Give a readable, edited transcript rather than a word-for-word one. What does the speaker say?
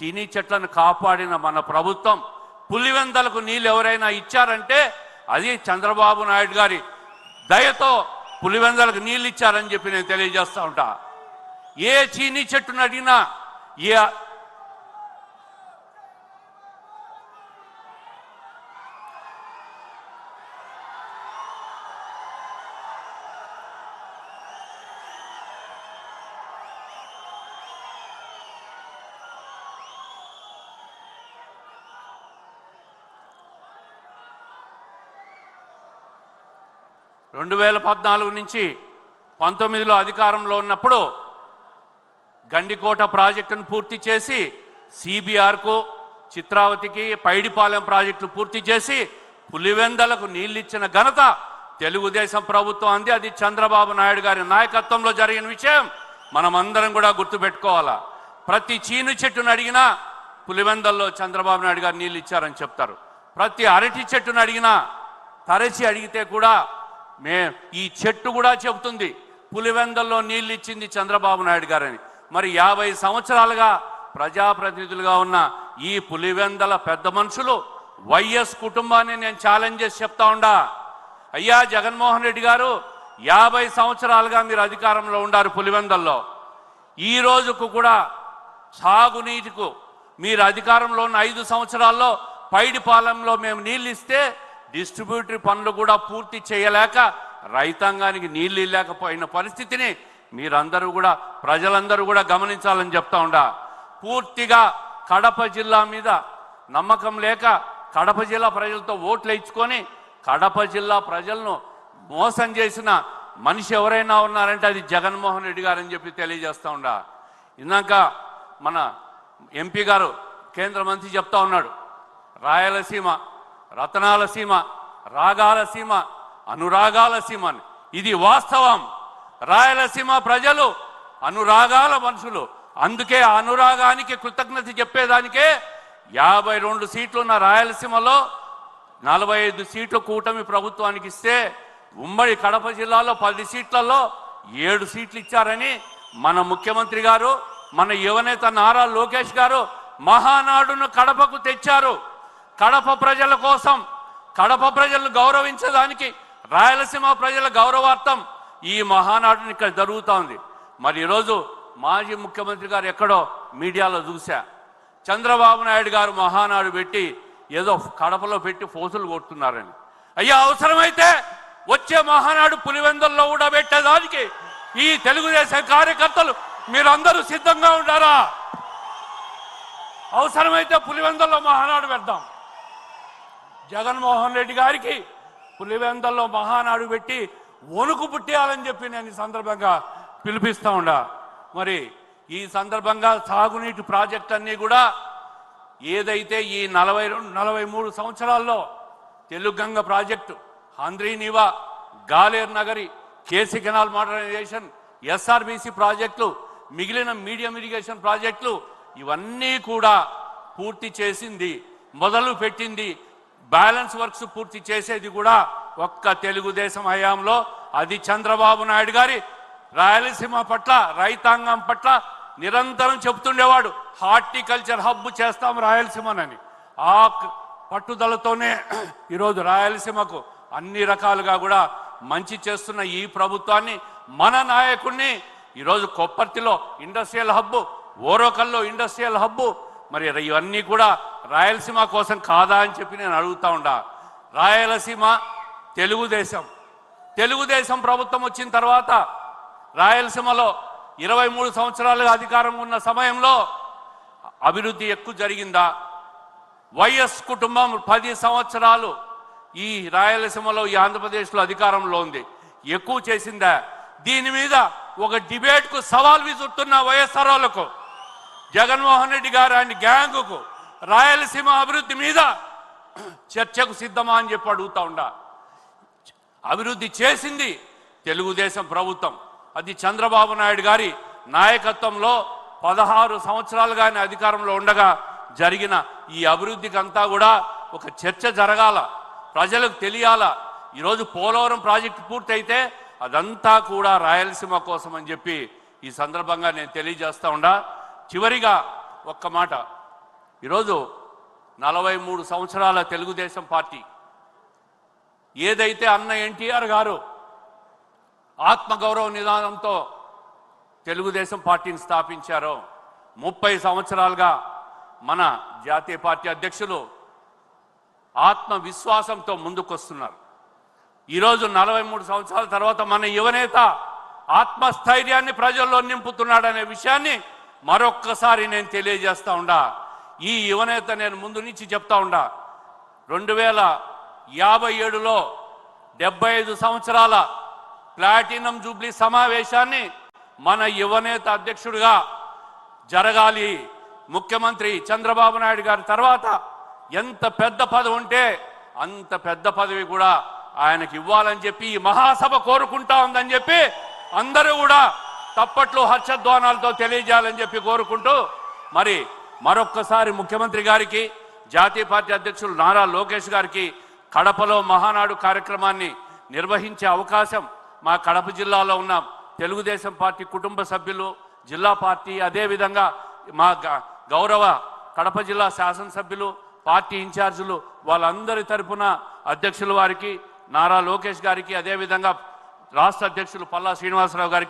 చీనీ చెట్లను కాపాడిన మన ప్రభుత్వం పులివెందలకు నీళ్ళు ఎవరైనా ఇచ్చారంటే అది చంద్రబాబు నాయుడు గారి దయతో పులివెందలకు నీళ్ళు ఇచ్చారని చెప్పి నేను తెలియజేస్తూ ఉంటా. ఏ చీనీ చెట్టును అడిగినా ఏ 2014 నుంచి 19లో అధికారంలో ఉన్నప్పుడు గండికోట ప్రాజెక్టును పూర్తి చేసి సిబిఆర్కు చిత్రావతికి పైడిపాలెం ప్రాజెక్టులు పూర్తి చేసి పులివెందలకు నీళ్ళిచ్చిన ఘనత తెలుగుదేశం ప్రభుత్వం అంది. అది చంద్రబాబు నాయుడు గారి నాయకత్వంలో జరిగిన విషయం మనమందరం కూడా గుర్తుపెట్టుకోవాలా. ప్రతి చీను చెట్టును అడిగినా పులివెందల్లో చంద్రబాబు నాయుడు గారు నీళ్ళు ఇచ్చారని చెప్తారు. ప్రతి అరటి చెట్టును అడిగినా తరచి అడిగితే కూడా ఈ చెట్టు కూడా చెబుతుంది పులివెందల్లో నీళ్ళు ఇచ్చింది చంద్రబాబు నాయుడు గారని. మరి 50 సంవత్సరాలుగా ప్రజాప్రతినిధులుగా ఉన్న ఈ పులివెందల పెద్ద మనుషులు వైఎస్ కుటుంబాన్ని నేను ఛాలెంజ్ చేసి చెప్తా ఉండా, అయ్యా జగన్మోహన్ రెడ్డి గారు 50 సంవత్సరాలుగా మీరు అధికారంలో ఉండారు పులివెందల్లో. ఈ రోజుకు కూడా సాగునీటికు మీరు అధికారంలో ఉన్న 5 సంవత్సరాల్లో పైడిపాలెంలో మేము నీళ్ళు ఇస్తే డిస్ట్రిబ్యూటరీ పనులు కూడా పూర్తి చేయలేక రైతాంగానికి నీళ్ళు ఇవ్వలేకపోయిన పరిస్థితిని మీరందరూ కూడా ప్రజలందరూ కూడా గమనించాలని చెప్తా ఉండా. పూర్తిగా కడప జిల్లా మీద నమ్మకం లేక కడప జిల్లా ప్రజలతో ఓట్లు ఇచ్చుకొని కడప జిల్లా ప్రజలను మోసం చేసిన మనిషి ఎవరైనా ఉన్నారంటే అది జగన్మోహన్ రెడ్డి గారు అని చెప్పి తెలియజేస్తూ ఉండా. ఇందాక మన ఎంపీ గారు కేంద్ర మంత్రి చెప్తా ఉన్నాడు, రాయలసీమ రతనాల సీమ, రాగాల సీమ, అనురాగాల సీమ అని. ఇది వాస్తవం. రాయలసీమ ప్రజలు అనురాగాల మనుషులు. అందుకే అనురాగానికి కృతజ్ఞత చెప్పేదానికే 52 సీట్లు ఉన్న రాయలసీమలో 45 సీట్లు కూటమి ప్రభుత్వానికి ఇస్తే ఉమ్మడి కడప జిల్లాలో 10 సీట్లలో 7 సీట్లు ఇచ్చారని మన ముఖ్యమంత్రి గారు, మన యువనేత నారా లోకేష్ గారు మహానాడును కడపకు తెచ్చారు. కడప ప్రజల కోసం, కడప ప్రజలను గౌరవించడానికి, రాయలసీమ ప్రజల గౌరవార్థం ఈ మహానాడుని ఇక్కడ జరుగుతూ ఉంది. మరి ఈరోజు మాజీ ముఖ్యమంత్రి గారు ఎక్కడో మీడియాలో చూసా, చంద్రబాబు నాయుడు గారు మహానాడు పెట్టి ఏదో కడపలో పెట్టి ఫోజులు కొడుతున్నారని. అయ్యా అవసరమైతే వచ్చే మహానాడు పులివెందుల్లో కూడా పెట్టేదానికి ఈ తెలుగుదేశం కార్యకర్తలు మీరందరూ సిద్ధంగా ఉంటారా? అవసరమైతే పులివెందుల్లో మహానాడు పెడదాం. జగన్మోహన్ రెడ్డి గారికి పులివెందల్లో మహానాడు పెట్టి వణుకు పుట్టేయాలని చెప్పి నేను ఈ సందర్భంగా పిలిపిస్తూ ఉండా. మరి ఈ సందర్భంగా సాగునీటి ప్రాజెక్ట్ అన్నీ కూడా ఏదైతే ఈ 43 సంవత్సరాల్లో Teluganga project, Handrineeva, Galeru Nagari, KC canal modernisation, SRBC ప్రాజెక్టులు, మిగిలిన మీడియం ఇరిగేషన్ ప్రాజెక్టులు ఇవన్నీ కూడా పూర్తి చేసింది, మొదలు పెట్టింది. బ్యాలెన్స్ వర్క్స్ పూర్తి చేసేది కూడా ఒక్క తెలుగుదేశం హయాంలో. అది చంద్రబాబు నాయుడు గారి రాయలసీమ పట్ల, రైతాంగం పట్ల నిరంతరం చెబుతుండేవాడు, హార్టికల్చర్ హబ్ చేస్తాం రాయలసీమనని. ఆ పట్టుదలతోనే ఈరోజు రాయలసీమకు అన్ని రకాలుగా కూడా మంచి చేస్తున్న ఈ ప్రభుత్వాన్ని, మన నాయకుడిని ఈరోజు కొప్పర్తిలో ఇండస్ట్రియల్ హబ్బు, ఓరోకల్లో ఇండస్ట్రియల్ హబ్బు, మరి ఇవన్నీ కూడా రాయలసీమ కోసం కాదా అని చెప్పి నేను అడుగుతా ఉండా. రాయలసీమ తెలుగుదేశం ప్రభుత్వం వచ్చిన తర్వాత రాయలసీమలో 23 సంవత్సరాలుగా అధికారం ఉన్న సమయంలో అభివృద్ధి ఎక్కువ జరిగిందా? వైఎస్ కుటుంబం 10 సంవత్సరాలు ఈ రాయలసీమలో, ఈ ఆంధ్రప్రదేశ్లో అధికారంలో ఉంది, ఎక్కువ చేసిందా? దీని మీద ఒక డిబేట్కు సవాల్ విసురుతున్న వైఎస్ఆర్లకు, జగన్మోహన్ రెడ్డి గారు ఆయన గ్యాంగుకు రాయలసీమ అభివృద్ధి మీద చర్చకు సిద్ధమా అని చెప్పి అడుగుతా ఉండా. అభివృద్ధి చేసింది తెలుగుదేశం ప్రభుత్వం. అది చంద్రబాబు నాయుడు గారి నాయకత్వంలో 16 సంవత్సరాలుగా ఆయన అధికారంలో ఉండగా జరిగిన ఈ అభివృద్ధికి అంతా కూడా ఒక చర్చ జరగాల, ప్రజలకు తెలియాల. ఈరోజు పోలవరం ప్రాజెక్టు పూర్తయితే అదంతా కూడా రాయలసీమ కోసం అని చెప్పి ఈ సందర్భంగా నేను తెలియజేస్తా ఉండా. చివరిగా ఒక్క మాట, ఈరోజు 43 సంవత్సరాల తెలుగుదేశం పార్టీ ఏదైతే అన్న ఎన్టీఆర్ గారు ఆత్మగౌరవ నినాదంతో తెలుగుదేశం పార్టీని స్థాపించారో 30 సంవత్సరాలుగా మన జాతీయ పార్టీ అధ్యక్షులు ఆత్మవిశ్వాసంతో ముందుకొస్తున్నారు. ఈరోజు 43 సంవత్సరాల తర్వాత మన యువనేత ఆత్మస్థైర్యాన్ని ప్రజల్లో నింపుతున్నాడనే విషయాన్ని మరొక్కసారి నేను తెలియజేస్తా ఉండా. ఈ యువనేత నేను ముందు నుంచి చెప్తా ఉండా, 2057లో 75 సంవత్సరాల ప్లాటినం జూబ్లీ సమావేశాన్ని మన యువనేత అధ్యక్షుడిగా జరగాలి. ముఖ్యమంత్రి చంద్రబాబు నాయుడు గారి తర్వాత ఎంత పెద్ద పదవి ఉంటే అంత పెద్ద పదవి కూడా ఆయనకి ఇవ్వాలని చెప్పి ఈ మహాసభ కోరుకుంటా ఉందని చెప్పి అందరూ కూడా తప్పట్లు హర్షధ్వానాలతో తెలియజేయాలని చెప్పి కోరుకుంటూ, మరి మరొక్కసారి ముఖ్యమంత్రి గారికి, జాతీయ పార్టీ అధ్యక్షులు నారా లోకేష్ గారికి కడపలో మహానాడు కార్యక్రమాన్ని నిర్వహించే అవకాశం మా కడప జిల్లాలో ఉన్న తెలుగుదేశం పార్టీ కుటుంబ సభ్యులు, జిల్లా పార్టీ, అదేవిధంగా మా గౌరవ కడప జిల్లా శాసనసభ్యులు, పార్టీ ఇన్ఛార్జీలు వాళ్ళందరి తరపున అధ్యక్షుల వారికి, నారా లోకేష్ గారికి, అదేవిధంగా రాష్ట్ర అధ్యక్షులు పల్లా శ్రీనివాసరావు గారికి